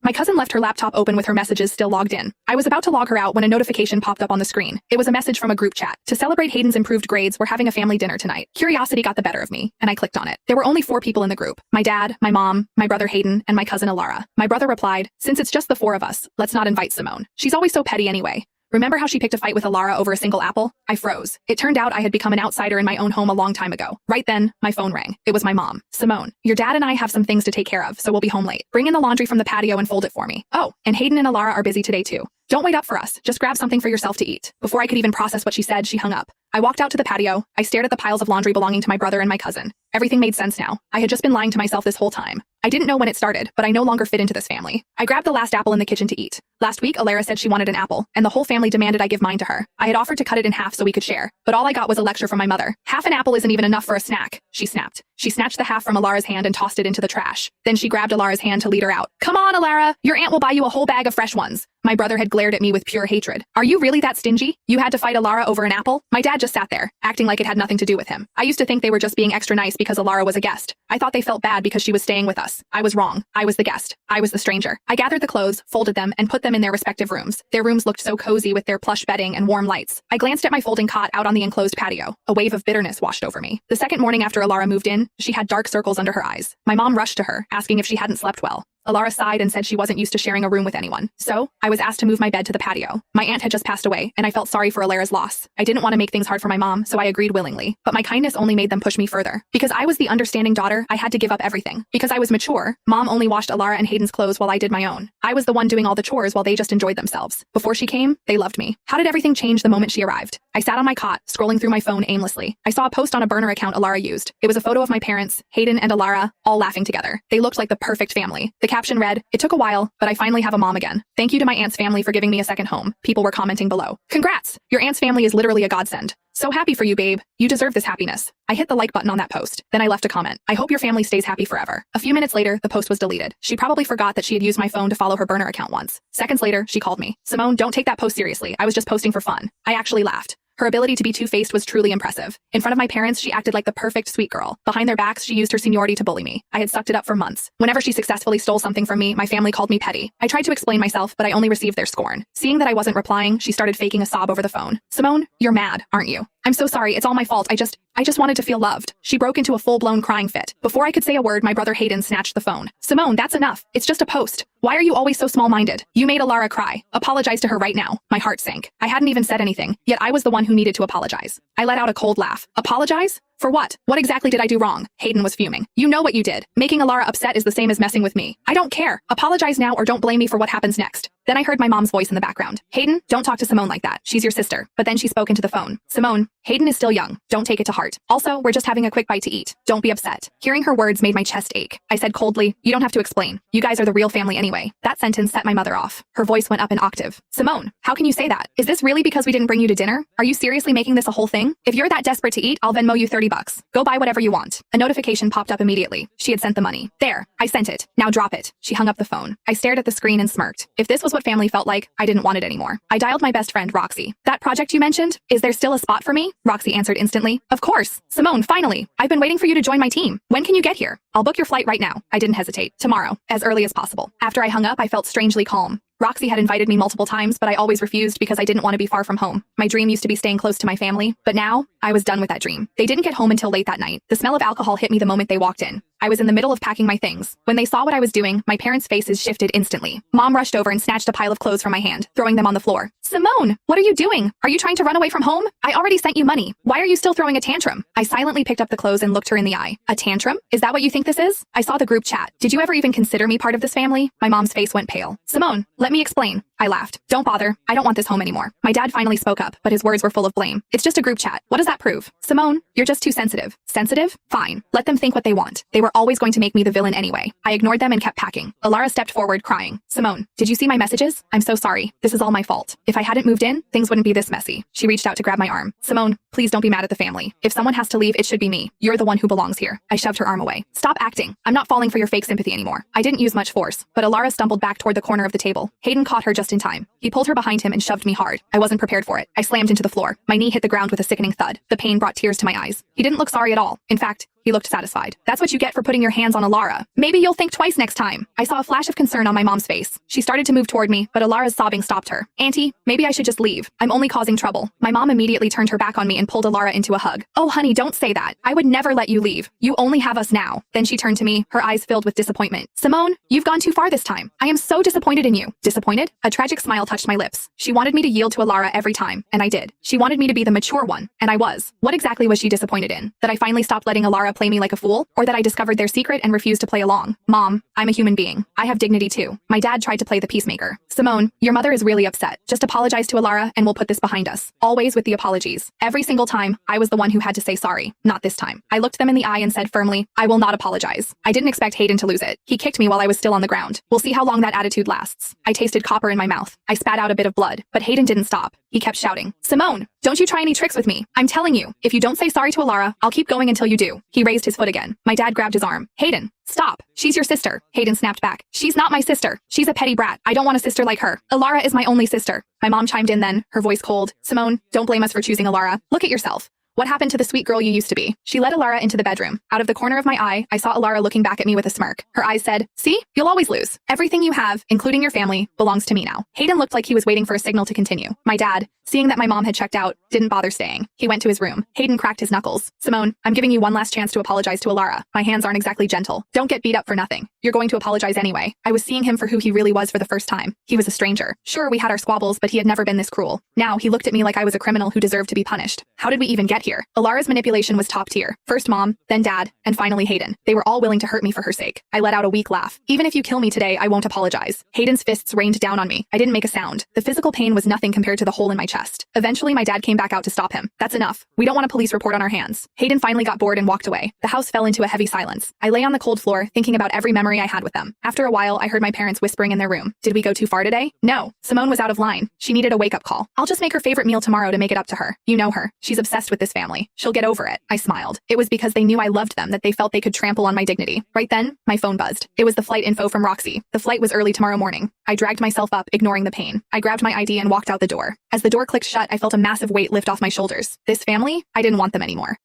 My cousin left her laptop open with her messages still logged in. I was about to log her out when a notification popped up on the screen. It was a message from a group chat. To celebrate Hayden's improved grades, we're having a family dinner tonight. Curiosity got the better of me, and I clicked on it. There were only 4 people in the group. My dad, my mom, my brother Hayden, and my cousin Alara. My brother replied, "Since it's just the 4 of us, let's not invite Simone. She's always so petty anyway. Remember how she picked a fight with Alara over a single apple?" I froze. It turned out I had become an outsider in my own home a long time ago. Right then, my phone rang. It was my mom. "Simone, your dad and I have some things to take care of, so we'll be home late. Bring in the laundry from the patio and fold it for me. Oh, and Hayden and Alara are busy today too. Don't wait up for us. Just grab something for yourself to eat." Before I could even process what she said, she hung up. I walked out to the patio. I stared at the piles of laundry belonging to my brother and my cousin. Everything made sense now. I had just been lying to myself this whole time. I didn't know when it started, but I no longer fit into this family. I grabbed the last apple in the kitchen to eat. Last week, Alara said she wanted an apple, and the whole family demanded I give mine to her. I had offered to cut it in half so we could share, but all I got was a lecture from my mother. "Half an apple isn't even enough for a snack," she snapped. She snatched the half from Alara's hand and tossed it into the trash. Then she grabbed Alara's hand to lead her out. "Come on, Alara, your aunt will buy you a whole bag of fresh ones." My brother had glared at me with pure hatred. "Are you really that stingy? You had to fight Alara over an apple?" My dad just sat there, acting like it had nothing to do with him. I used to think they were just being extra nice because Alara was a guest. I thought they felt bad because she was staying with us. I was wrong. I was the guest. I was the stranger. I gathered the clothes, folded them, and put them in their respective rooms. Their rooms looked so cozy with their plush bedding and warm lights. I glanced at my folding cot out on the enclosed patio. A wave of bitterness washed over me. The second morning after Alara moved in, she had dark circles under her eyes. My mom rushed to her, asking if she hadn't slept well. Alara sighed and said she wasn't used to sharing a room with anyone. So, I was asked to move my bed to the patio. My aunt had just passed away, and I felt sorry for Alara's loss. I didn't want to make things hard for my mom, so I agreed willingly. But my kindness only made them push me further. Because I was the understanding daughter, I had to give up everything. Because I was mature, Mom only washed Alara and Hayden's clothes while I did my own. I was the one doing all the chores while they just enjoyed themselves. Before she came, they loved me. How did everything change the moment she arrived? I sat on my cot, scrolling through my phone aimlessly. I saw a post on a burner account Alara used. It was a photo of my parents, Hayden and Alara, all laughing together. They looked like the perfect family. The caption read, "It took a while, but I finally have a mom again. Thank you to my aunt's family for giving me a second home." People were commenting below. "Congrats! Your aunt's family is literally a godsend. So happy for you, babe. You deserve this happiness." I hit the like button on that post. Then I left a comment. "I hope your family stays happy forever." A few minutes later, the post was deleted. She probably forgot that she had used my phone to follow her burner account once. Seconds later, she called me. "Simone, don't take that post seriously. I was just posting for fun." I actually laughed. Her ability to be two-faced was truly impressive. In front of my parents, she acted like the perfect sweet girl. Behind their backs, she used her seniority to bully me. I had sucked it up for months. Whenever she successfully stole something from me, my family called me petty. I tried to explain myself, but I only received their scorn. Seeing that I wasn't replying, she started faking a sob over the phone. "Simone, you're mad, aren't you? I'm so sorry, it's all my fault. I just wanted to feel loved." She broke into a full-blown crying fit. Before I could say a word, my brother Hayden snatched the phone. "Simone, that's enough. It's just a post. Why are you always so small-minded? You made Alara cry. Apologize to her right now." My heart sank. I hadn't even said anything, yet I was the one who needed to apologize. I let out a cold laugh. "Apologize? For what? What exactly did I do wrong?" Hayden was fuming. "You know what you did. Making Alara upset is the same as messing with me. I don't care. Apologize now or don't blame me for what happens next." Then I heard my mom's voice in the background. "Hayden, don't talk to Simone like that. She's your sister." But then she spoke into the phone. "Simone, Hayden is still young. Don't take it to heart. Also, we're just having a quick bite to eat. Don't be upset." Hearing her words made my chest ache. I said coldly, "You don't have to explain. You guys are the real family anyway." That sentence set my mother off. Her voice went up an octave. "Simone, how can you say that? Is this really because we didn't bring you to dinner? Are you seriously making this a whole thing? If you're that desperate to eat, I'll Venmo you $30. Go buy whatever you want." A notification popped up immediately. She had sent the money. "There, I sent it. Now drop it." She hung up the phone. I stared at the screen and smirked. If this was what family felt like, I didn't want it anymore. I dialed my best friend, Roxy. "That project you mentioned, is there still a spot for me?" Roxy answered instantly. "Of course. Simone, finally. I've been waiting for you to join my team. When can you get here?" "I'll book your flight right now." I didn't hesitate. "Tomorrow, as early as possible." After I hung up, I felt strangely calm. Roxy had invited me multiple times, but I always refused because I didn't want to be far from home. My dream used to be staying close to my family, but now, I was done with that dream. They didn't get home until late that night. The smell of alcohol hit me the moment they walked in. I was in the middle of packing my things. When they saw what I was doing, my parents' faces shifted instantly. Mom rushed over and snatched a pile of clothes from my hand, throwing them on the floor. "Simone, what are you doing? Are you trying to run away from home? I already sent you money. Why are you still throwing a tantrum?" I silently picked up the clothes and looked her in the eye. "A tantrum? Is that what you think this is?" I saw the group chat. "Did you ever even consider me part of this family?" My mom's face went pale. "Simone, let me explain." I laughed. "Don't bother. I don't want this home anymore." My dad finally spoke up, but his words were full of blame. "It's just a group chat. What does that prove?" "Simone, you're just too sensitive." "Sensitive? Fine. Let them think what they want. They were always going to make me the villain anyway." I ignored them and kept packing. Alara stepped forward, crying. "Simone, did you see my messages? I'm so sorry. This is all my fault. If I hadn't moved in, things wouldn't be this messy." She reached out to grab my arm. "Simone, please don't be mad at the family. If someone has to leave, it should be me. You're the one who belongs here." I shoved her arm away. "Stop acting. I'm not falling for your fake sympathy anymore." I didn't use much force, but Alara stumbled back toward the corner of the table. Hayden caught her just in time. He pulled her behind him and shoved me hard. I wasn't prepared for it. I slammed into the floor. My knee hit the ground with a sickening thud. The pain brought tears to my eyes. He didn't look sorry at all. In fact, he He looked satisfied. That's what you get for putting your hands on Alara. Maybe you'll think twice next time. I saw a flash of concern on my mom's face. She started to move toward me, but Alara's sobbing stopped her. Auntie, maybe I should just leave. I'm only causing trouble. My mom immediately turned her back on me and pulled Alara into a hug. Oh honey, don't say that. I would never let you leave. You only have us now. Then she turned to me, her eyes filled with disappointment. Simone, you've gone too far this time. I am so disappointed in you. Disappointed? A tragic smile touched my lips. She wanted me to yield to Alara every time, and I did. She wanted me to be the mature one, and I was. What exactly was she disappointed in? That I finally stopped letting Alara play me like a fool? Or that I discovered their secret and refused to play along? Mom, I'm a human being. I have dignity too. My dad tried to play the peacemaker. Simone, your mother is really upset. Just apologize to Alara and we'll put this behind us. Always with the apologies. Every single time, I was the one who had to say sorry. Not this time. I looked them in the eye and said firmly, I will not apologize. I didn't expect Hayden to lose it. He kicked me while I was still on the ground. We'll see how long that attitude lasts. I tasted copper in my mouth. I spat out a bit of blood, but Hayden didn't stop. He kept shouting, Simone, don't you try any tricks with me. I'm telling you, if you don't say sorry to Alara, I'll keep going until you do. He raised his foot again. My dad grabbed his arm. Hayden, stop. She's your sister. Hayden snapped back. She's not my sister. She's a petty brat. I don't want a sister like her. Alara is my only sister. My mom chimed in then, her voice cold. Simone, don't blame us for choosing Alara. Look at yourself. What happened to the sweet girl you used to be? She led Alara into the bedroom. Out of the corner of my eye, I saw Alara looking back at me with a smirk. Her eyes said, see? You'll always lose. Everything you have, including your family, belongs to me now. Hayden looked like he was waiting for a signal to continue. My dad, seeing that my mom had checked out, didn't bother staying. He went to his room. Hayden cracked his knuckles. Simone, I'm giving you one last chance to apologize to Alara. My hands aren't exactly gentle. Don't get beat up for nothing. You're going to apologize anyway. I was seeing him for who he really was for the first time. He was a stranger. Sure, we had our squabbles, but he had never been this cruel. Now, he looked at me like I was a criminal who deserved to be punished. How did we even get here? Alara's manipulation was top tier. First mom, then dad, and finally Hayden. They were all willing to hurt me for her sake. I let out a weak laugh. Even if you kill me today, I won't apologize. Hayden's fists rained down on me. I didn't make a sound. The physical pain was nothing compared to the hole in my chest. Eventually, my dad came back out to stop him. That's enough. We don't want a police report on our hands. Hayden finally got bored and walked away. The house fell into a heavy silence. I lay on the cold floor, thinking about every memory I had with them. After a while, I heard my parents whispering in their room. Did we go too far today? No. Simone was out of line. She needed a wake-up call. I'll just make her favorite meal tomorrow to make it up to her. You know her. She's obsessed with this family. She'll get over it. I smiled. It was because they knew I loved them that they felt they could trample on my dignity. Right then, my phone buzzed. It was the flight info from Roxy. The flight was early tomorrow morning. I dragged myself up, ignoring the pain. I grabbed my ID and walked out the door. As the door clicked shut, I felt a massive weight lift off my shoulders. This family? I didn't want them anymore.